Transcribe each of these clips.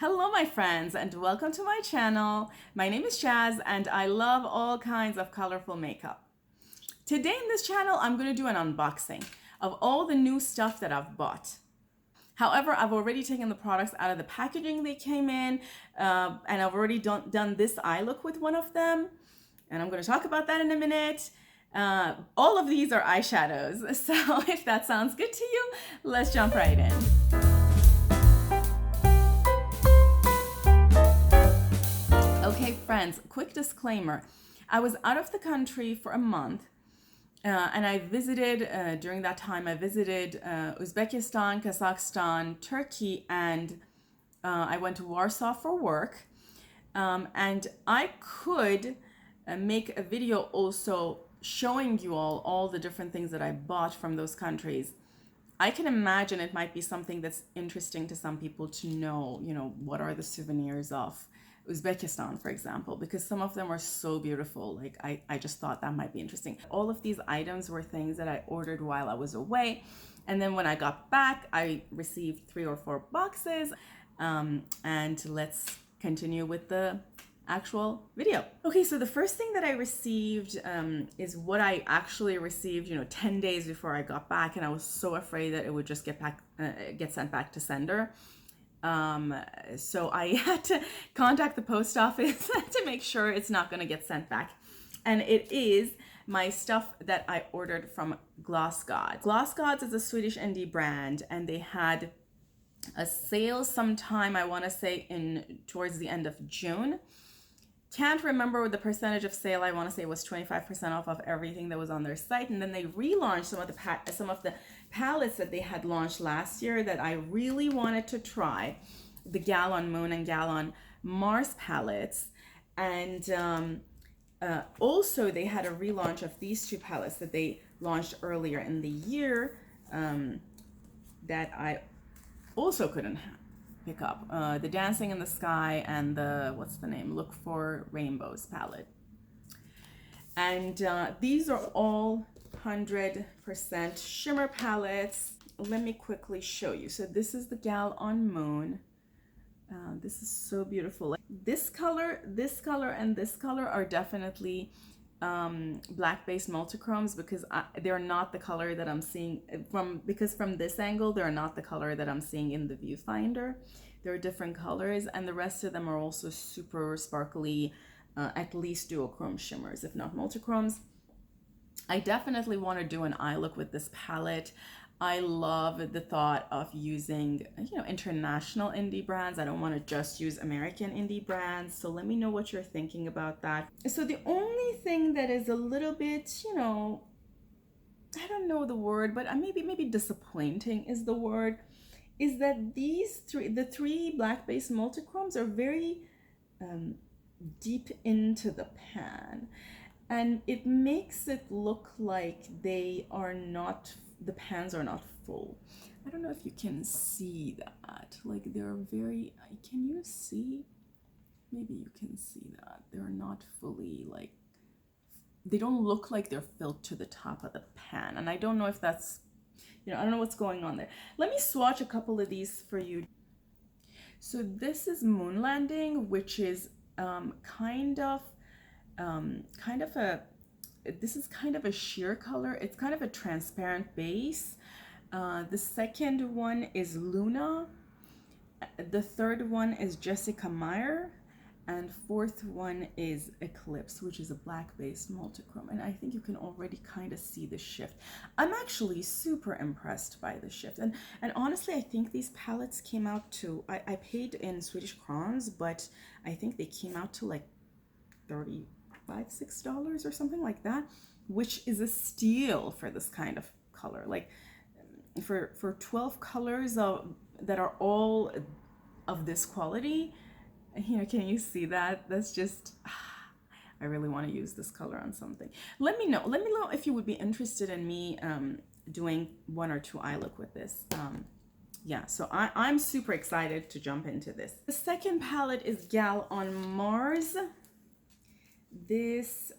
Hello my friends and welcome to my channel. My name is Jazz and I love all kinds of colorful makeup. Today in this channel I'm going to do an unboxing of all the new stuff that I've bought. However, I've already taken the products out of the packaging they came in and I've already done this eye look with one of them, and I'm going to talk about that in a minute. All of these are eyeshadows, so if that sounds good to you, let's jump right in. Okay friends, quick disclaimer. I was out of the country for a month and I visited, during that time I visited Uzbekistan, Kazakhstan, Turkey, and I went to Warsaw for work. And I could make a video also showing you all the different things that I bought from those countries. I can imagine it might be something that's interesting to some people to know, what are the souvenirs of Uzbekistan, for example, because some of them are so beautiful. Like I just thought that might be interesting. All of these items were things that I ordered while I was away. And then when I got back, I received 3 or 4 boxes. And let's continue with the actual video. Okay, so the first thing that I received is what I actually received, 10 days before I got back, and I was so afraid that it would just get sent back to sender. So I had to contact the post office to make sure it's not going to get sent back. And it is my stuff that I ordered from GlossGods. GlossGods is a Swedish indie brand, and they had a sale sometime, I want to say towards the end of June. Can't remember the percentage of sale. I want to say it was 25% off of everything that was on their site. And then they relaunched some of the palettes that they had launched last year that I really wanted to try. The Gal on Moon and Gal on Mars palettes. And also they had a relaunch of these 2 palettes that they launched earlier in the year that I also couldn't pick up. The Dancing in the Sky and the, what's the name? Look for Rainbows palette. And these are all 100% shimmer palettes. Let me quickly show you. So this is the Gal on Moon. This is so beautiful. This color, and this color are definitely black-based multichromes, because they're not the color that I'm seeing because from this angle they're not the color that I'm seeing in the viewfinder. They're different colors, and the rest of them are also super sparkly, at least duochrome shimmers, if not multichromes. I definitely want to do an eye look with this palette. I love the thought of using, international indie brands. I don't want to just use American indie brands. So let me know what you're thinking about that. So the only thing that is a little bit, I don't know the word, but maybe disappointing is the word, is that the 3 black-based multichromes are very deep into the pan. And it makes it look like the pans are not full. I don't know if you can see that. Like they're very, can you see? Maybe you can see that. They're not fully they don't look like they're filled to the top of the pan. And I don't know if that's, I don't know what's going on there. Let me swatch a couple of these for you. So this is Moon Landing, which is this is kind of a sheer color. It's kind of a transparent base. The second one is Luna. The third one is Jessica Meyer. And 4th one is Eclipse, which is a black-based multichrome. And I think you can already kind of see the shift. I'm actually super impressed by the shift. And honestly, I think these palettes came out to, I paid in Swedish crowns, but I think they came out to like $6 or something like that, which is a steal for this kind of color. Like for 12 colors that are all of this quality, can you see that? That's just, I really want to use this color on something. Let me know if you would be interested in me doing 1 or 2 eye look with this. Yeah, so I'm super excited to jump into this. The second palette is Gal on Mars. This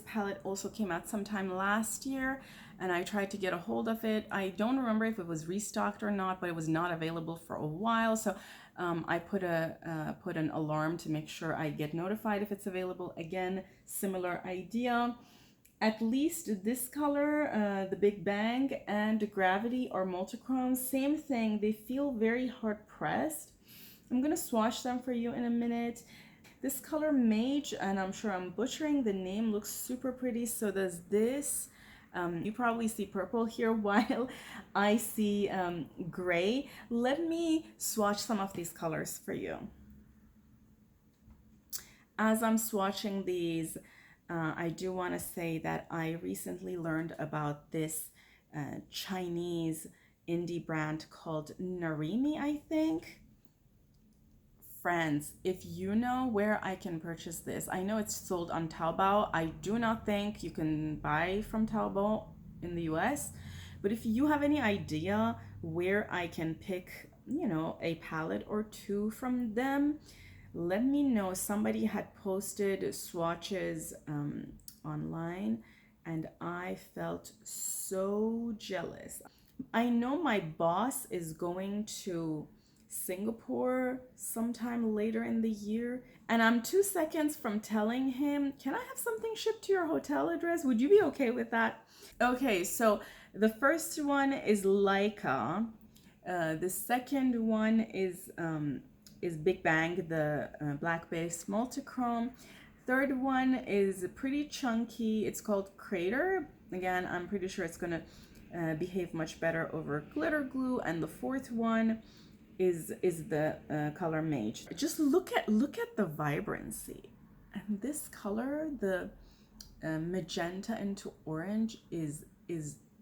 palette also came out sometime last year, and I tried to get a hold of it. I don't remember if it was restocked or not, but it was not available for a while. So I put an alarm to make sure I get notified if it's available. Again, similar idea. At least this color, the Big Bang and Gravity are multichrome. Same thing, they feel very hard pressed. I'm gonna swatch them for you in a minute. This color Mage, and I'm sure I'm butchering the name, looks super pretty. So does this. You probably see purple here while I see gray. Let me swatch some of these colors for you. As I'm swatching these, I do want to say that I recently learned about this Chinese indie brand called Narimi, I think. Friends, if you know where I can purchase this, I know it's sold on Taobao. I do not think you can buy from Taobao in the US, but if you have any idea where I can pick, you know, a palette or two from them, let me know. Somebody had posted swatches online and I felt so jealous. I know my boss is going to Singapore sometime later in the year, and I'm 2 seconds from telling him, can I have something shipped to your hotel address? Would you be okay with that? Okay, so the first one is Leica. The second one is Big Bang, the black-based multichrome. Third one is pretty chunky. It's called Crater. Again, I'm pretty sure it's gonna behave much better over glitter glue. And the fourth one is the color Mage. Just look at the vibrancy, and this color, the magenta into orange, is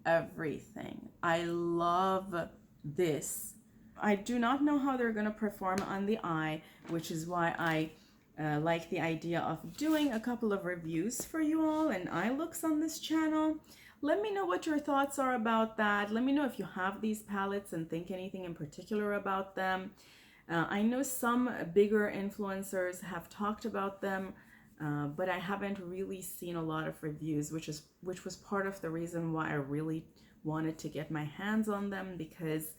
everything. I love this. I do not know how they're going to perform on the eye, which is why I like the idea of doing a couple of reviews for you all and eye looks on this channel. Let me know what your thoughts are about that. Let me know if you have these palettes and think anything in particular about them. I know some bigger influencers have talked about them, but I haven't really seen a lot of reviews, which was part of the reason why I really wanted to get my hands on them, because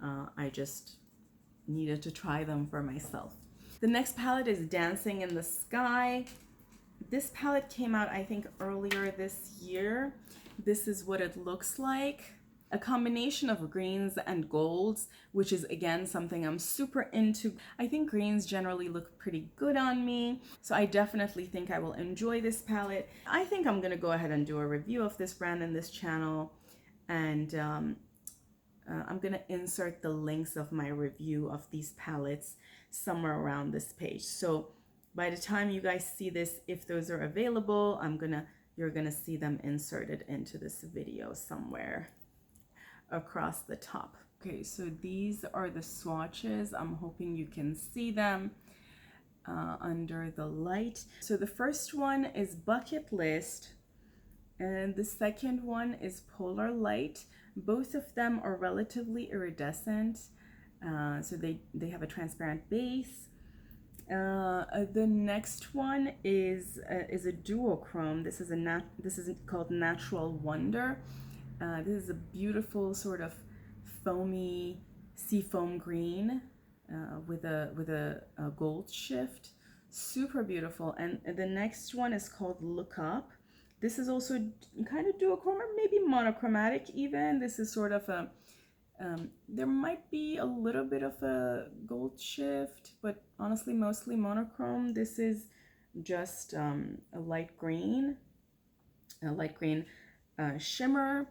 I just needed to try them for myself. The next palette is Dancing in the Sky. This palette came out, I think, earlier this year. This is what it looks like. A combination of greens and golds, which is again something I'm super into. I think greens generally look pretty good on me, so I definitely think I will enjoy this palette. I think I'm gonna go ahead and do a review of this brand in this channel, and I'm gonna insert the links of my review of these palettes somewhere around this page. So by the time you guys see this, if those are available, you're gonna see them inserted into this video somewhere across the top. Okay, so these are the swatches. I'm hoping you can see them under the light. So the first one is Bucket List, and the second one is Polar Light. Both of them are relatively iridescent, so they have a transparent base. The next one is a duochrome. This is called Natural Wonder. This is a beautiful sort of foamy seafoam green with a gold shift. Super beautiful. And the next one is called Look Up. This is also kind of duochrome, or maybe monochromatic even. This is sort of a there might be a little bit of a gold shift, but honestly mostly monochrome. This is just a light green shimmer.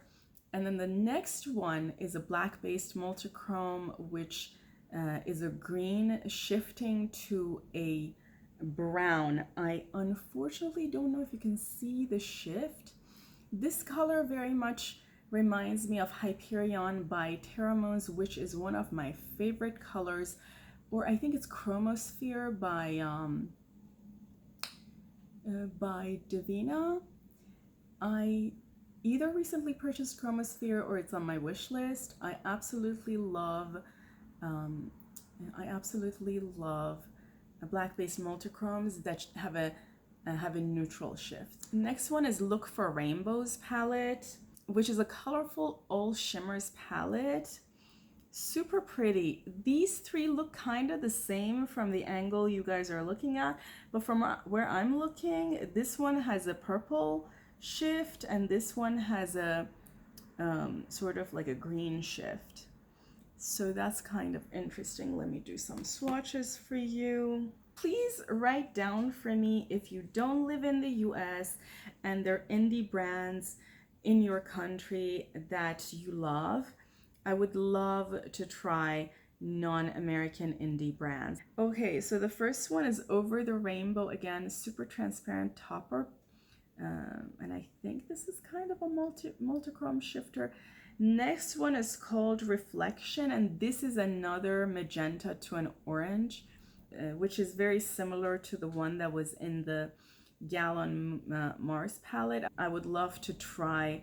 And then the next one is a black-based multichrome, which is a green shifting to a brown. I unfortunately don't know if you can see the shift. This color very much reminds me of Hyperion by Terramons, which is one of my favorite colors, or I think it's Chromosphere by Divina. I either recently purchased Chromosphere or it's on my wish list. I absolutely love black-based multichromes that have a neutral shift. Next one is Look for Rainbows palette, which is a colorful all shimmers palette. Super pretty. These three look kind of the same from the angle you guys are looking at, but from where I'm looking, this one has a purple shift and this one has a sort of like a green shift. So that's kind of interesting. Let me do some swatches for you. Please write down for me if you don't live in the US and they're indie brands in your country that you love. I would love to try non-American indie brands. Okay, so the first one is Over the Rainbow. Again, super transparent topper. And I think this is kind of a multichrome shifter. Next one is called Reflection, and this is another magenta to an orange, which is very similar to the one that was in the Gallon Mars palette. I would love to try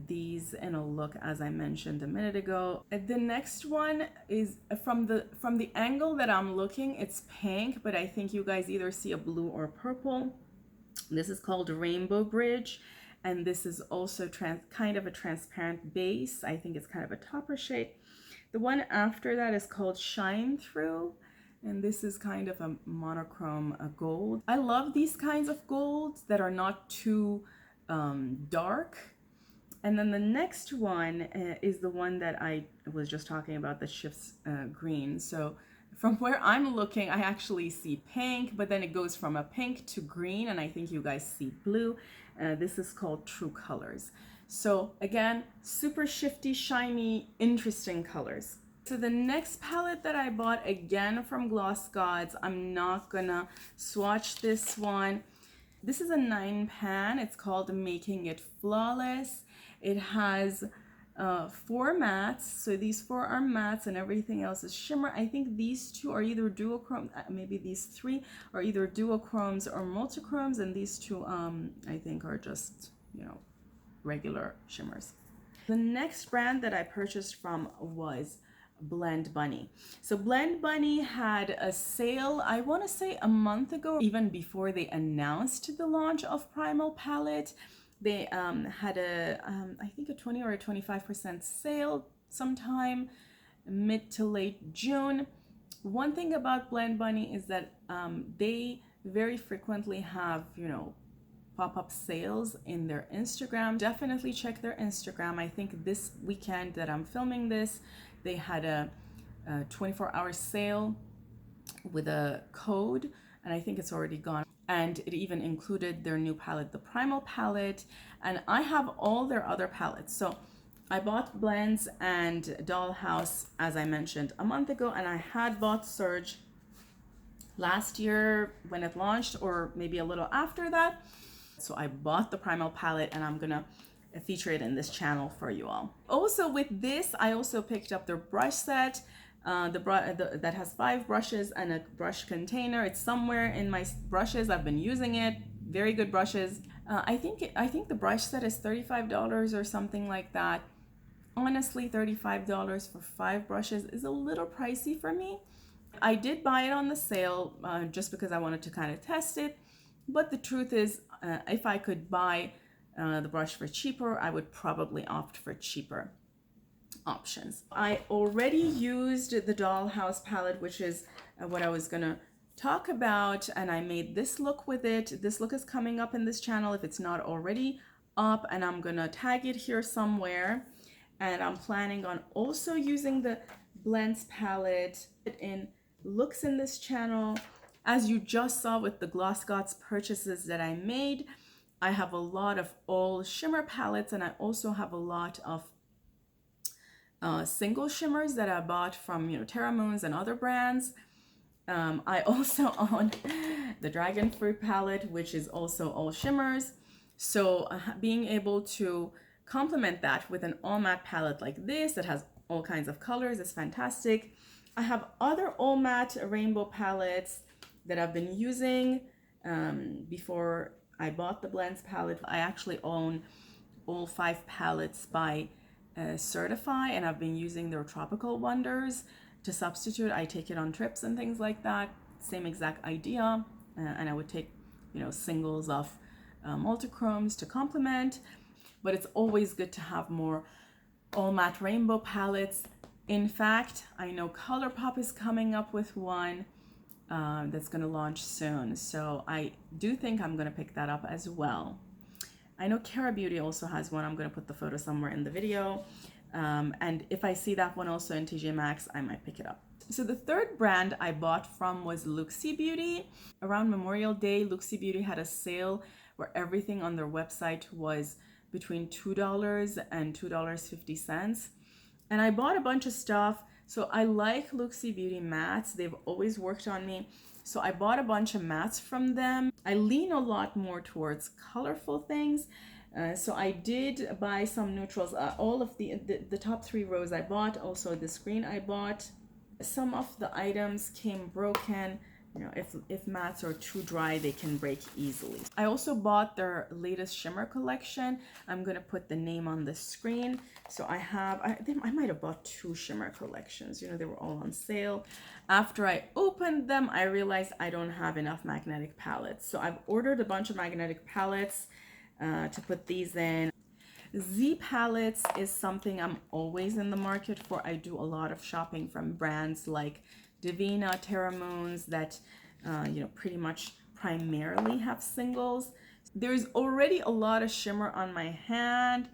these in a look, as I mentioned a minute ago. The next one is from the angle that I'm looking, it's pink, but I think you guys either see a blue or purple. This is called Rainbow Bridge, and this is also kind of a transparent base. I think it's kind of a topper shade. The one after that is called Shine Through, and this is kind of a monochrome gold. I love these kinds of golds that are not too dark. And then the next one is the one that I was just talking about that shifts green. So from where I'm looking, I actually see pink, but then it goes from a pink to green, and I think you guys see blue. This is called True Colors. So again, super shifty, shiny, interesting colors. So the next palette that I bought, again from GlossGods, I'm not gonna swatch this one. This is a 9-pan. It's called Making It Flawless. It has 4 mattes, so these 4 are mattes and everything else is shimmer. I think these 2 are either duochrome, maybe these 3 are either duochromes or multichromes, and these 2 I think are just, you know, regular shimmers. The next brand that I purchased from was Blend Bunny. So Blend Bunny had a sale, I want to say a month ago, even before they announced the launch of Primal Palette. They had a, I think a 20 or a 25% sale sometime mid to late June. One thing about Blend Bunny is that they very frequently have, you know, pop-up sales in their Instagram. Definitely check their Instagram. I think this weekend that I'm filming this, they had a 24-hour sale with a code, and I think it's already gone. And it even included their new palette, the Primal Palette, and I have all their other palettes. So I bought Blends and Dollhouse, as I mentioned, a month ago, and I had bought Surge last year when it launched, or maybe a little after that. So I bought the Primal Palette, and I'm gonna feature it in this channel for you all. Also with this, I also picked up their brush set. That has 5 brushes and a brush container. It's somewhere in my brushes. I've been using it. Very good brushes. I think the brush set is $35 or something like that. Honestly, $35 for 5 brushes is a little pricey for me. I did buy it on the sale just because I wanted to kind of test it. But the truth is, if I could buy the brush for cheaper, I would probably opt for cheaper options. I already used the Dollhouse palette, which is what I was gonna talk about, and I made this look with it. This look is coming up in this channel if it's not already up, and I'm gonna tag it here somewhere. And I'm planning on also using the Blends palette in looks in this channel. As you just saw with the GlossGods purchases that I made, I have a lot of all shimmer palettes, and I also have a lot of single shimmers that I bought from, you know, Terra Moons and other brands. I also own the Dragon Fruit palette, which is also all shimmers. So being able to complement that with an all matte palette like this that has all kinds of colors is fantastic. I have other all matte rainbow palettes that I've been using before I bought the Blends palette. I actually own all 5 palettes by Certify, and I've been using their Tropical Wonders to substitute. I take it on trips and things like that. Same exact idea, and I would take, you know, singles of multichromes to complement. But it's always good to have more all matte rainbow palettes. In fact, I know ColourPop is coming up with one that's going to launch soon. So I do think I'm going to pick that up as well. I know Cara Beauty also has one. I'm going to put the photo somewhere in the video. And if I see that one also in TJ Maxx, I might pick it up. So the third brand I bought from was Luxie Beauty. Around Memorial Day, Luxie Beauty had a sale where everything on their website was between $2 and $2.50. And I bought a bunch of stuff. So I like Luxie Beauty mattes. They've always worked on me. So I bought a bunch of mattes from them. I lean a lot more towards colorful things. So I did buy some neutrals. All of the top 3 rows I bought. Also the screen I bought. Some of the items came broken. You know, if mattes are too dry, they can break easily. I also bought their latest Shimmer Collection. I'm gonna put the name on the screen. So I might have bought 2 Shimmer Collections. You know, they were all on sale. After I opened them, I realized I don't have enough magnetic palettes. So I've ordered a bunch of magnetic palettes to put these in. Z palettes is something I'm always in the market for. I do a lot of shopping from brands like Divina, Terra Moons that you know, pretty much primarily have singles. There's already a lot of shimmer on my hand,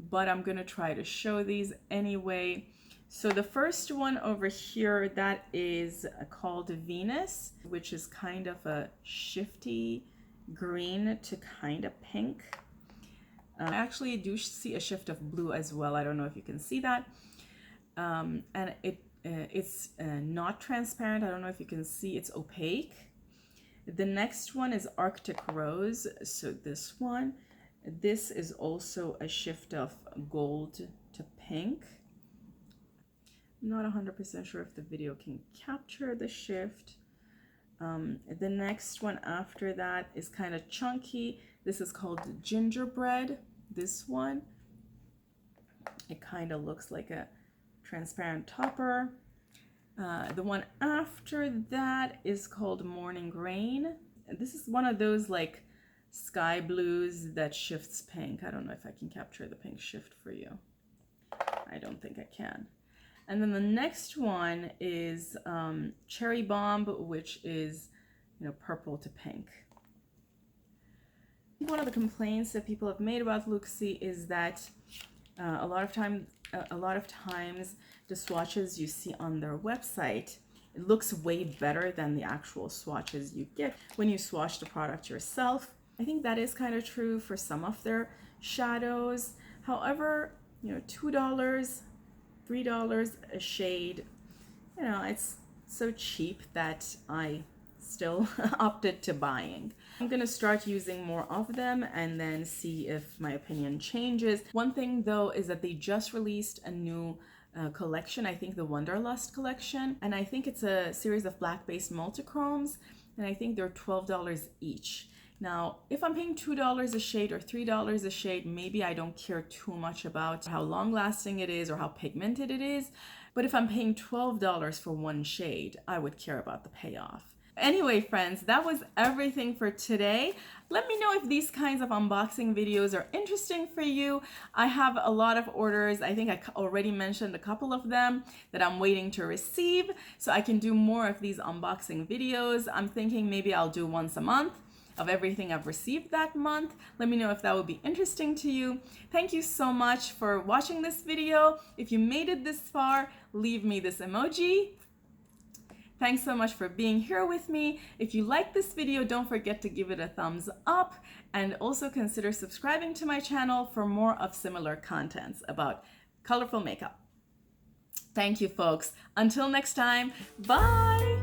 but I'm gonna try to show these anyway. So the first one over here, that is called Venus, which is kind of a shifty green to kind of pink. I actually do see a shift of blue as well. I don't know if you can see that. And it's not transparent. I don't know if you can see, it's opaque. The next one is Arctic Rose. So this one, this is also a shift of gold to pink. I'm not 100% sure if the video can capture the shift. The next one after that is kind of chunky. This is called Gingerbread. This one, it kind of looks like a transparent topper. The one after that is called Morning Rain. This is one of those like sky blues that shifts pink. I don't know if I can capture the pink shift for you. I don't think I can. And then the next one is Cherry Bomb, which is, you know, purple to pink. One of the complaints that people have made about Luxie is that a lot of times the swatches you see on their website, it looks way better than the actual swatches you get when you swatch the product yourself. I think that is kind of true for some of their shadows. However, you know, $2, $3 a shade, you know, it's so cheap that I still opted to buying. I'm gonna start using more of them and then see if my opinion changes. One thing though is that they just released a new collection, I think the Wonderlust Collection, and I think it's a series of black-based multichromes, and I think they're $12 each. Now, if I'm paying $2 a shade or $3 a shade, maybe I don't care too much about how long-lasting it is or how pigmented it is, but if I'm paying $12 for one shade, I would care about the payoff. Anyway, friends, that was everything for today. Let me know if these kinds of unboxing videos are interesting for you. I have a lot of orders. I think I already mentioned a couple of them that I'm waiting to receive, so I can do more of these unboxing videos. I'm thinking maybe I'll do once a month of everything I've received that month. Let me know if that would be interesting to you. Thank you so much for watching this video. If you made it this far, leave me this emoji. Thanks so much for being here with me. If you like this video, don't forget to give it a thumbs up and also consider subscribing to my channel for more of similar contents about colorful makeup. Thank you, folks. Until next time, bye.